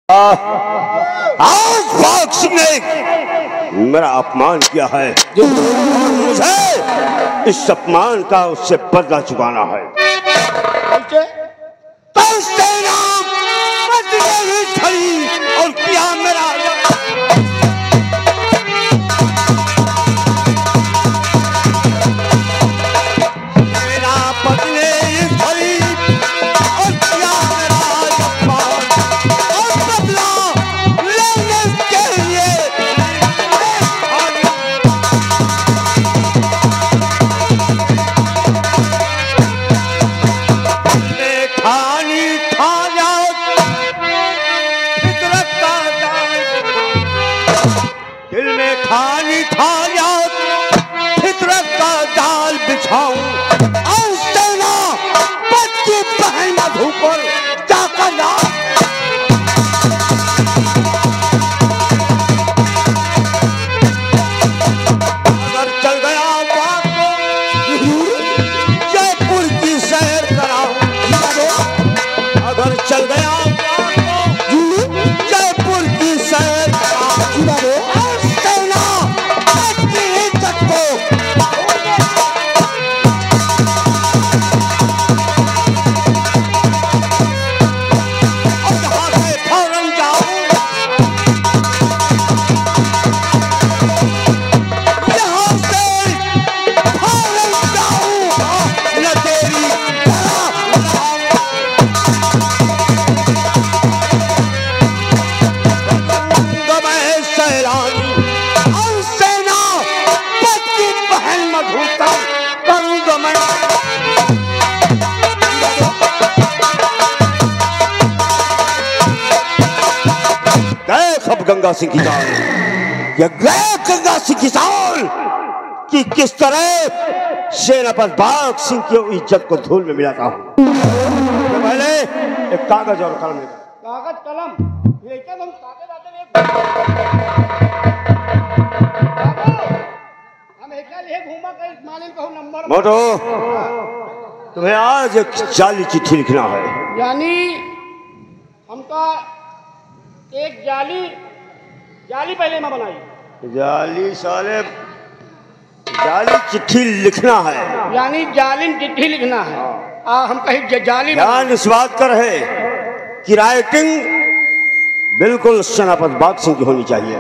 आज बाग सिंह ने मेरा अपमान किया है, मुझे इस अपमान का उससे बदला चुकाना है। और किया मेरा गंगा सिंह की चाल, ये गंगा सिंह की चाल कि किस तरह सेनापति बाग सिंह की इज्जत को धूल में मिलाता हूं। तो पहले एक कागज और कलम लेकर। कागज कलम लेकर हम कागज आते हम एक घूमा कर मालिन को नंबर मोटो, तुम्हें आज एक जाली चिट्ठी लिखना है। यानी हमका एक जाली पहले में बनाई। जाली साले जाली चिट्ठी लिखना है, यानी जाली में चिट्ठी लिखना है। हम कहीं जाली ध्यान इस बात कर है कि राइटिंग बिल्कुल सेनापति बाग सिंह की होनी चाहिए।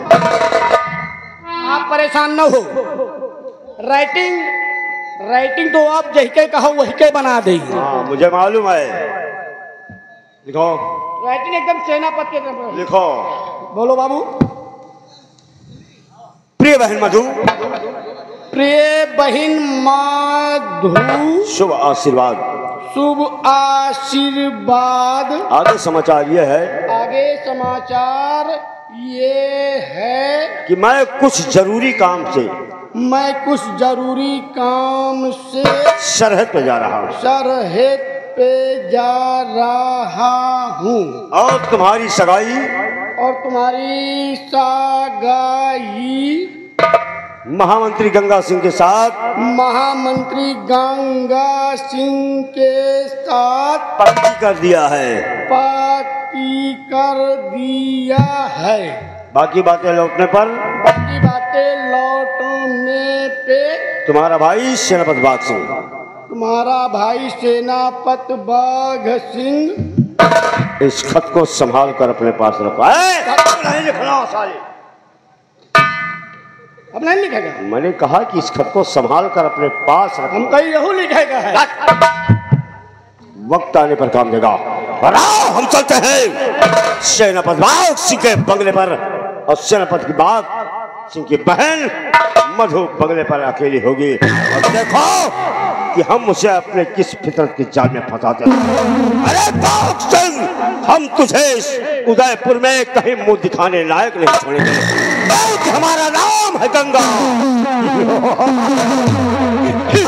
आप परेशान न हो, राइटिंग तो आप जही के कहो वही के बना देंगे। मुझे मालूम है। लिखो, राइटिंग एकदम सेनापति के लिखो। बोलो बाबू। प्रिय बहन मधु, प्रिय बहन मधु, शुभ आशीर्वाद। शुभ आशीर्वाद। आगे समाचार ये है, आगे समाचार ये है कि मैं कुछ जरूरी काम से सरहद पे जा रहा हूँ। सरहद पे जा रहा हूँ और तुम्हारी सगाई महामंत्री गंगा सिंह के साथ पक्की कर दिया है। बाकी बातें लौटने पे तुम्हारा भाई सेनापति बाग सिंह इस खत को संभाल कर अपने पास रखा है। नहीं लिखना साले, अब नहीं लिखेगा। मैंने कहा कि इस खत को संभाल कर अपने पास रखो। हम कहीं यहू लिखेगा है। वक्त आने पर काम देगा। हम चलते हैं सेनापति बाग सिंह के बंगले पर, और सेनापति बाग सिंह की बहन मधु बंगले पर अकेली होगी। और देखो कि हम उसे अपने किस फितरत की जाल में फंसाते हैं। अरे बाग सिंह, हम तुझे इस उदयपुर में कहीं मुंह दिखाने लायक नहीं छोड़ेंगे। हमारा नाम है गंगा,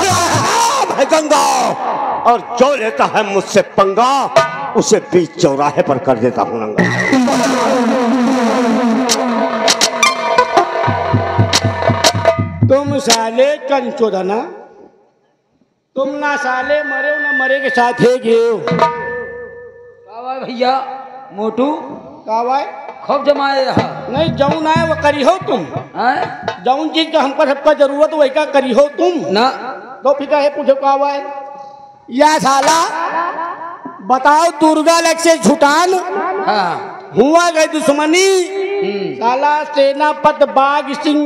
नाम है गंगा, और जो लेता है मुझसे पंगा उसे बीच चौराहे पर कर देता हूँ नंगा। तुम साले कंचोदना, तुम ना साले मरे ना मरे के साथ है गए। भैया मोटू का भाई खूब जमाए रहा। नहीं जौन आए वो करी हो तुम, हैं? जौन चीज का हमको सबका जरूरत वही का करी हो तुम ना तो फिर है पूछो का भाई या साला बताओ दुर्गा लग से झुटान हाँ हुआ गई दुश्मनी साला सेनापत बाघ सिंह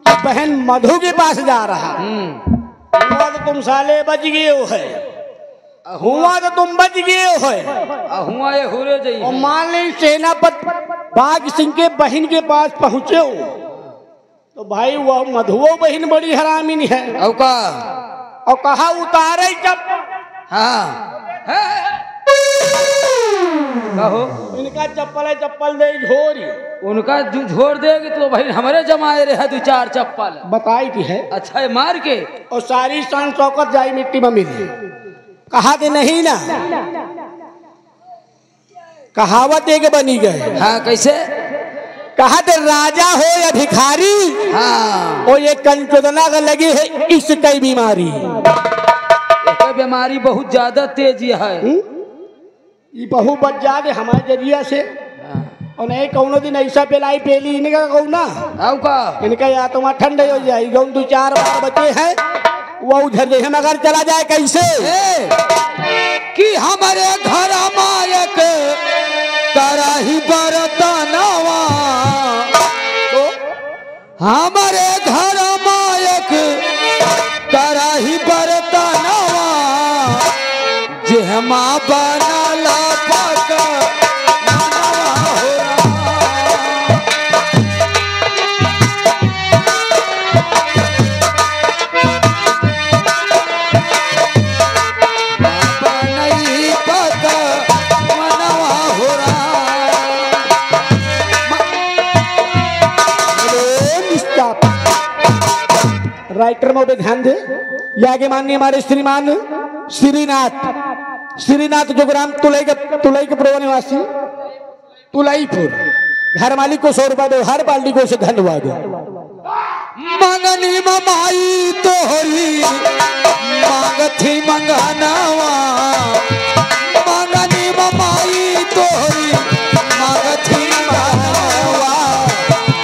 की बहन मधु के पास जा रहा हुआ तो तुम साले बच गए हो है, हुआ तो तुम बच गए हो है। हुआ ये हुरे जाइए और मान ली सेनापत बाघ सिंह के बहन के पास पहुंचे हो तो भाई वह मधुओ बहन बड़ी हरामिन है औ का और कहा उतारे जब हाँ कहो इनका चप्पल है चप्पल दे झोरी उनका झोर देगी तो भाई हमारे जमाए रहे 2-4 चप्पल बताई थी है अच्छा है मार के और सारी शान शौकत जाई मिट्टी में मिली कहा दे नहीं ना कहावत एक बनी गए हाँ कैसे कहा दे राजा हो या भिखारी हाँ और ये कंचोदना का लगी है इसकी बीमारी ये बीमारी बहुत ज्यादा तेजी है ये बहु बच जाते हमारे जरिया से और नहीं कौनो दिन ऐसा पेलाई पेली इनका कौना औ का इनका या तो वहाँ ठंड हो जाए जो 2-4 बार बचे हैं वो उधर दे हम अगर चला जाए कैसे कि हमारे घर मायक कराही बरतनवा तो हमारे घर मायक कराही बरतनवा जेहमा बनला पक मनवा हो बनई पक मनवा हो राइटर में ध्यान दे या आगे माननीय हमारे श्रीमान श्रीनाथ जो ग्राम तुलई के पूर्व निवासी तुलईपुर घर मालिक को 100 रुपया दो हर बाल्टी को से धन्यवाद मंगनी ममाई तोहरी मांगथी मंगनवा मंगनी ममाई तोहरी मांगथी मंगनवा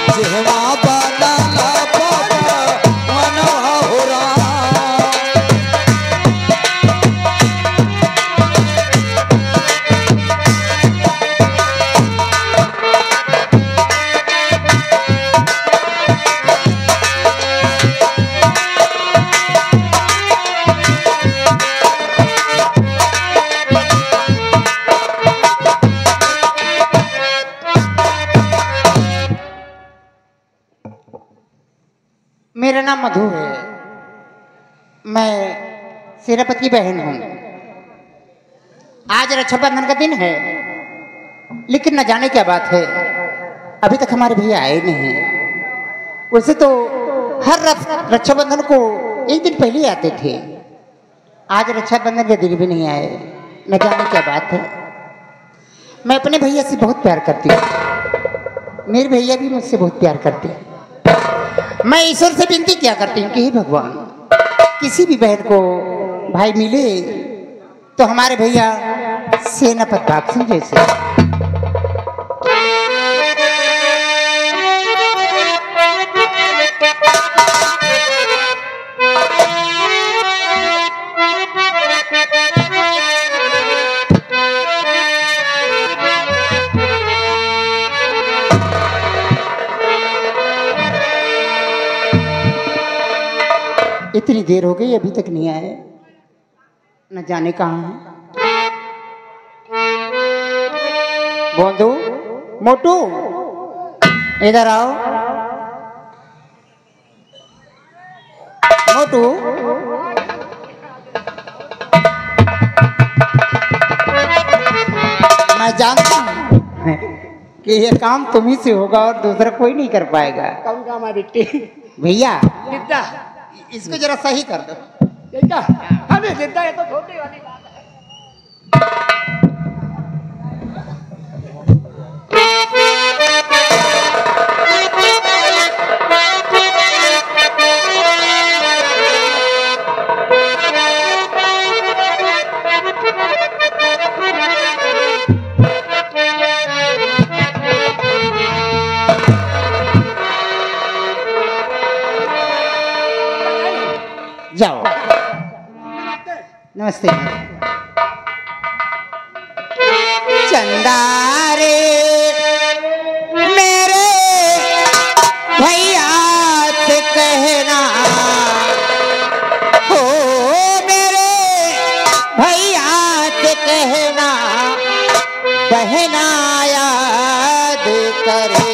जेहवा बनला बाबा मनवा हो मेरा नाम मधु है, मैं सेनापति की बहन हूँ। आज रक्षाबंधन का दिन है, लेकिन न जाने क्या बात है अभी तक हमारे भैया आए नहीं। वैसे तो हर रक्षाबंधन को एक दिन पहले ही आते थे, आज रक्षाबंधन के दिन भी नहीं आए, न जाने क्या बात है। मैं अपने भैया से बहुत प्यार करती हूँ, मेरे भैया भी मुझसे बहुत प्यार करते हैं। मैं ईश्वर से विनती क्या करती हूँ कि हे भगवान, किसी भी बहन को भाई मिले तो हमारे भैया सेनापत बाघ सिंह जैसे। इतनी देर हो गई अभी तक नहीं आए, न जाने कहाँ है। बोंदू मोटू इधर आओ। मोटू मैं जानता हूँ कि ये काम तुम ही से होगा और दूसरा कोई नहीं कर पाएगा। कौन काम है बिट्टी भैया जिद्दा इसको जरा सही कर दो। जिद्दा हमें जिद्दा ये तो छोटी वाली बात है। नमस्ते। चंदा रे मेरे भैया से कहना, हो मेरे भैया से कहना, बहना याद करे।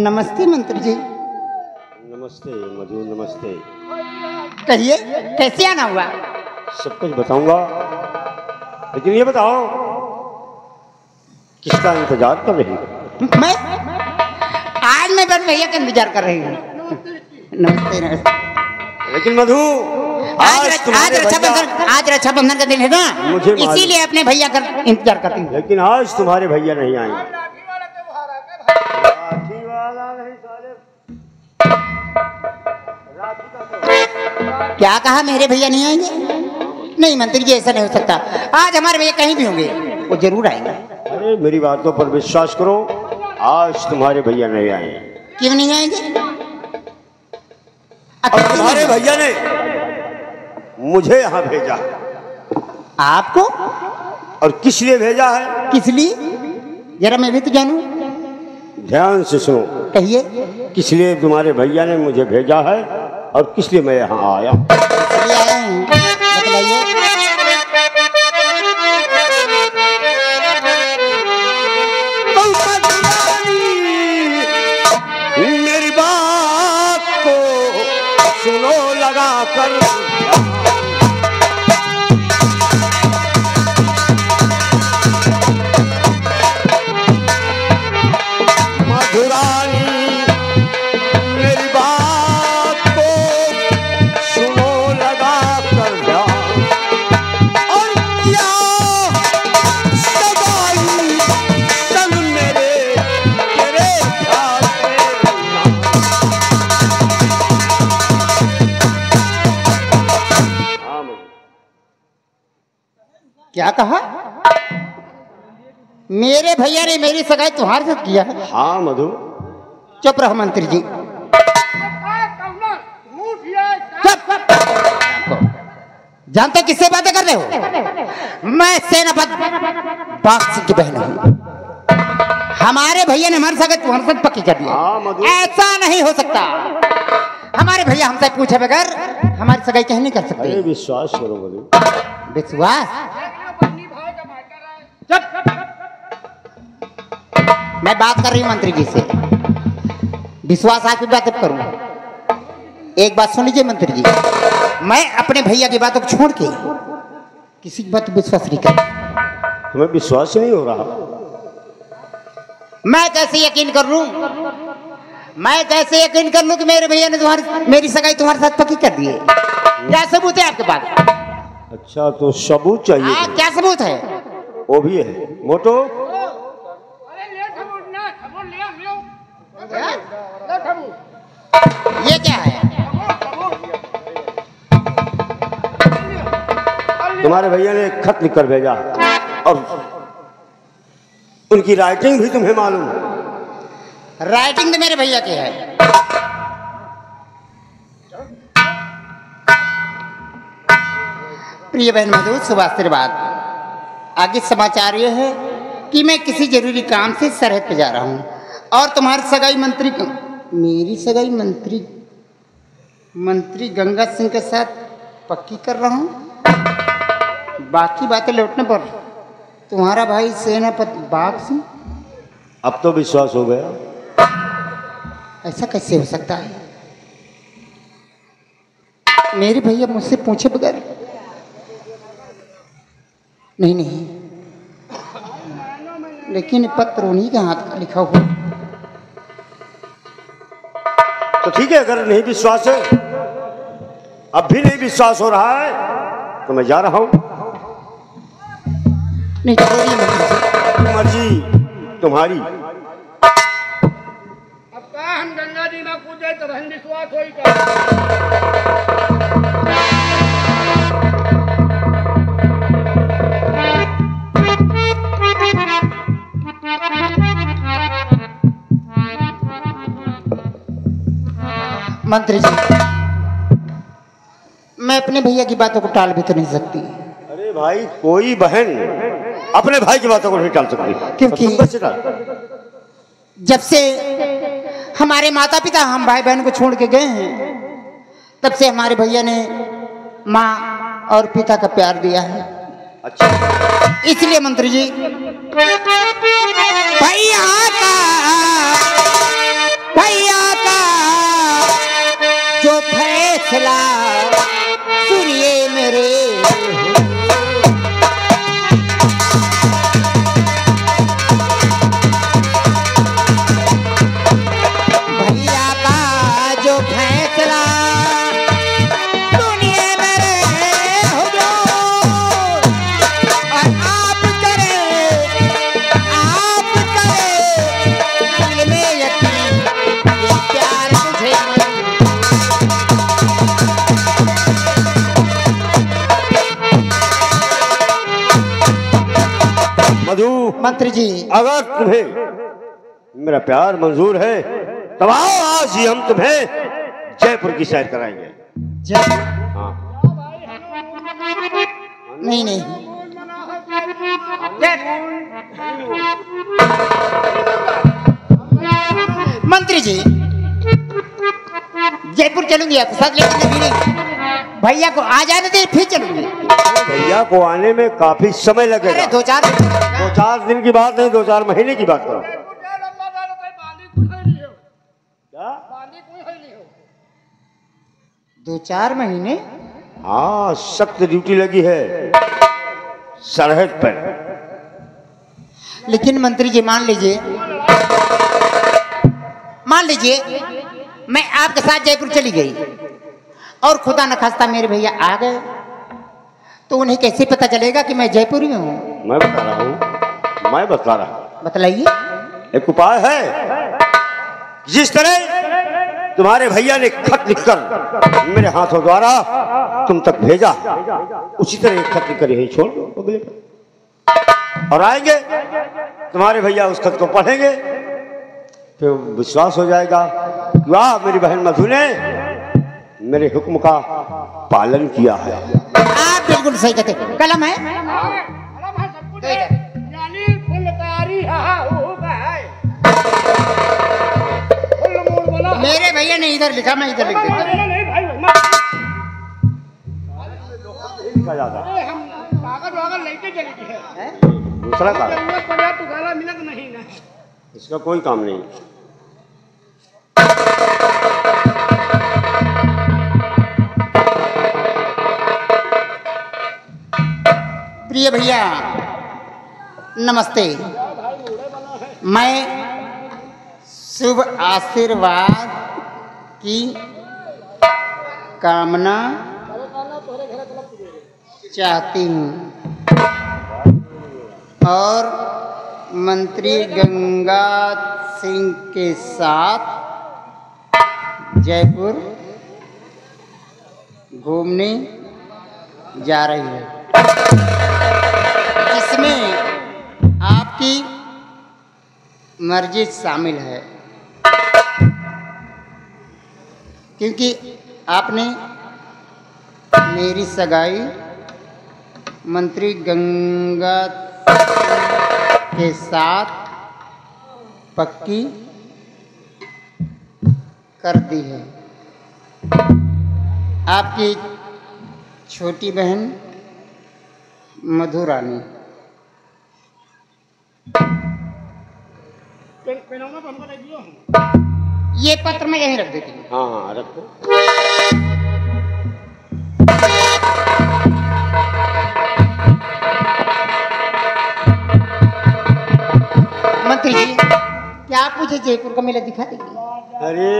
नमस्ते मंत्री जी। नमस्ते मधु, नमस्ते। कहिए कैसे आना हुआ? सब कुछ बताऊंगा, लेकिन ये बताओ किसका इंतजार कर रही हो? मैं आज मैं बस भैया का इंतजार कर रही हूँ। नमस्ते नमस्ते। लेकिन मधु आज रक्षाबंधन का दिन है ना, मुझे इसीलिए अपने भैया का इंतजार करती हूँ। लेकिन आज तुम्हारे भैया नहीं आएंगे। क्या कहा? मेरे भैया नहीं आएंगे? नहीं मंत्री जी, ऐसा नहीं हो सकता। आज हमारे भैया कहीं भी होंगे, वो जरूर आएंगे। अरे मेरी बातों पर विश्वास करो, आज तुम्हारे भैया नहीं आएंगे। क्यों नहीं आएंगे? और तुम्हारे भैया ने मुझे यहाँ भेजा। आपको? और किस लिए भेजा है? किस लिए? जरा मैं भी तो जानूं। ध्यान से सुनो। कहिए। किस लिए तुम्हारे भैया ने मुझे भेजा है और किस लिए मैं यहाँ आया? बताइए। मेरी बात को सुनो लगा कर, मधुरानी मेरी बात को सुनो लगा कर ध्यान, और क्या सगाई संग मेरे तेरे ख्याल में। क्या कहा? मेरे भैया ने मेरी सगाई तुम्हारे साथ किया है? हाँ मधु। चुप रहो मंत्री जी। जानते किससे बातें कर रहे हो? मैं सेनापति बाघ सिंह की बहन हूँ। हमारे भैया ने हमारे साथ तुम्हारे साथ पक्की कर दिया। हाँ, मधु। ऐसा नहीं हो सकता। हमारे भैया हमसे पूछे बगैर हमारी सगाई कहीं नहीं कर सकते। अरे विश्वास करो मधु। विश्वास? मैं बात कर रही हूँ मंत्री जी से। विश्वास आपकी बात अब करूँ। एक बात सुन लीजिए मंत्री जी, मैं अपने भैया की बातों को छोड़ के किसी की बात पर विश्वास नहीं करता। तुम्हें विश्वास नहीं हो रहा? मैं कैसे यकीन कर लूं? मैं कैसे यकीन कर लूं कि मेरे भैया ने मेरी सगाई तुम्हारे साथ पक्की कर दी है? क्या सबूत है आपके पास? अच्छा, तो सबूत चाहिए। हाँ, क्या सबूत है? वो भी है मोटो। ये क्या है? तुम्हारे भैया ने एक खत लिखकर भेजा और उनकी राइटिंग भी तुम्हें मालूम है। राइटिंग तो मेरे भैया की है। प्रिय बहन मधु, शुभ आशीर्वाद। आगे समाचार ये है कि मैं किसी जरूरी काम से सरहद पे जा रहा हूँ और तुम्हारी सगाई मेरी सगाई मंत्री गंगा सिंह के साथ पक्की कर रहा हूँ। बाकी बातें लौटने पर तुम्हारा भाई सेनापति बाघ सिंह। अब तो विश्वास हो गया। ऐसा कैसे हो सकता है? मेरे भैया मुझसे पूछे बगैर नहीं, लेकिन पत्र उन्हीं के हाथ का लिखा हुआ। तो ठीक है, अगर नहीं विश्वास है, अब भी नहीं विश्वास हो रहा है, तो मैं जा रहा हूं। नहीं, छोड़िए मंत्री मर्जी तुम्हारी। अब का हम गंगा जी में कूदे तो बहन विश्वास हो ही का। मंत्री जी, मैं अपने भैया की बातों को टाल भी तो नहीं सकती। अरे भाई, कोई बहन अपने भाई की बातों को नहीं टाल सकती। क्योंकि तुम कैसे टाल? जब से हमारे माता पिता हम भाई बहन को छोड़ के गए हैं, तब से हमारे भैया ने माँ और पिता का प्यार दिया है। अच्छा, इसलिए मंत्री जी, भैया का जो फैसला सुनिए मेरे। भैया का जो फैसला सुनिए मेरे हुजूर, और आप करें दिल में यकीन, ये प्यार मुझे मधु। मंत्री जी, अगर तुम्हें मेरा प्यार मंजूर है, तब आओ, आज ही हम तुम्हें जयपुर की सैर कराएंगे। हाँ। नहीं, मंत्री जी, जयपुर चलूंगी आपके साथ, लेकिन नहीं, भैया को आ जाने दे फिर चलूंगी। भैया को आने में काफी समय लगेगा। अरे 2-4 दिन की बात नहीं, 2-4 महीने की बात करो। क्या? 2-4 महीने? हाँ, सख्त ड्यूटी लगी है सरहद पर। लेकिन मंत्री जी, मान लीजिए मैं आपके साथ जयपुर चली गई और खुदा न खास्ता मेरे भैया आ गए, तो उन्हें कैसे पता चलेगा कि मैं जयपुरी में हूँ? मैं बता रहा हूँ। बतलाइए। एक उपाय है। जिस तरह तुम्हारे भैया ने खत लिखकर मेरे हाथों द्वारा तुम तक भेजा, उसी तरह एक खत लिखकर यही छोड़ दो अगले पर, और आएंगे तुम्हारे भैया उस खत को पढ़ेंगे, फिर विश्वास हो जाएगा कि वाह, मेरी बहन मधु ने मेरे हुक्म का पालन किया है। आप बिल्कुल सही कहते। कलम है? यानी फुलकारी हा हो गए। अरे भैया नहीं इधर लिखा, मैं इधर लिख देता हूँ। नहीं भाई लिखा जाता अरे हम कागज वागज लेके चले गए हैं। दूसरा कागज, जरूरत पड़ा तो गाला मिलत नहीं ना। इसका कोई काम नहीं। प्रिय भैया नमस्ते। मैं शुभ आशीर्वाद की कामना चाहती हूँ और मंत्री गंगा सिंह के साथ जयपुर घूमने जा रही है, जिसमें आपकी मर्जी शामिल है, क्योंकि आपने मेरी सगाई मंत्री गंगा के साथ पक्की कर दी है। आपकी छोटी बहन मधु रानी। पेनौना पर हमको दे दियो। ये पत्र मैं यहीं रख देती हूँ। हाँ हाँ रखो। मंत्री जी, क्या आप मुझे जयपुर का मेला दिखा देंगे? अरे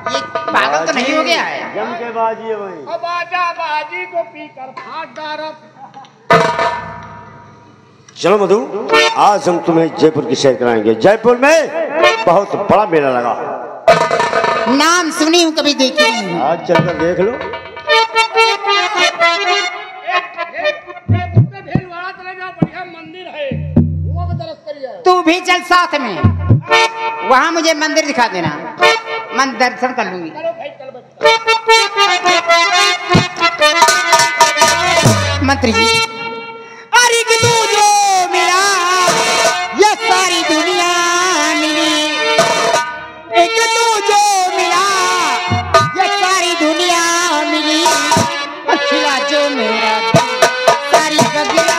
ये पागल तो नहीं हो गया है? जम के बाजी है वही। अब आजा बाजी को पीकर फाड़ डारब। चलो मधु, आज हम तुम्हें जयपुर की सैर कराएंगे। जयपुर में बहुत बड़ा मेला लगा। नाम सुनी हूँ, कभी देखी नहीं हूँ। आज चलकर देख लो। भेलवाड़ा चले जाओ, बढ़िया मंदिर है, वहाँ को दर्शन करिए। तू भी चल साथ में, वहाँ मुझे मंदिर दिखा देना, मैं दर्शन कर लूंगी। चलो भाई चल बच्चा। मंत्री जी, अरे कि तू जो मिला ये सारी दुनिया मिली, एक तू जो मिला ये सारी दुनिया मिली, खिला जो मेरा सारी बगिया।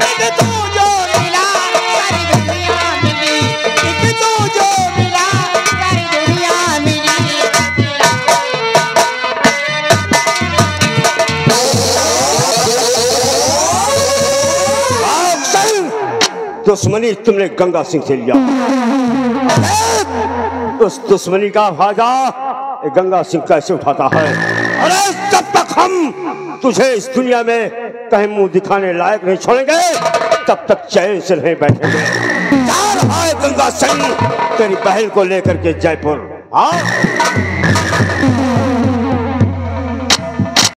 एक तू जो मिला सारी दुनिया मिली, एक तू जो मिला सारी दुनिया मिली। दुश्मनी तुमने गंगा सिंह से लिया, उस दुश्मनी का फायदा गंगा सिंह कैसे उठाता है? अरे जब तक हम तुझे इस दुनिया में कहीं मुंह दिखाने लायक नहीं छोड़ेंगे, तब तक चैन से नहीं बैठेंगे। जा रहा है गंगा सिंह तेरी बहन को लेकर के जयपुर। हाँ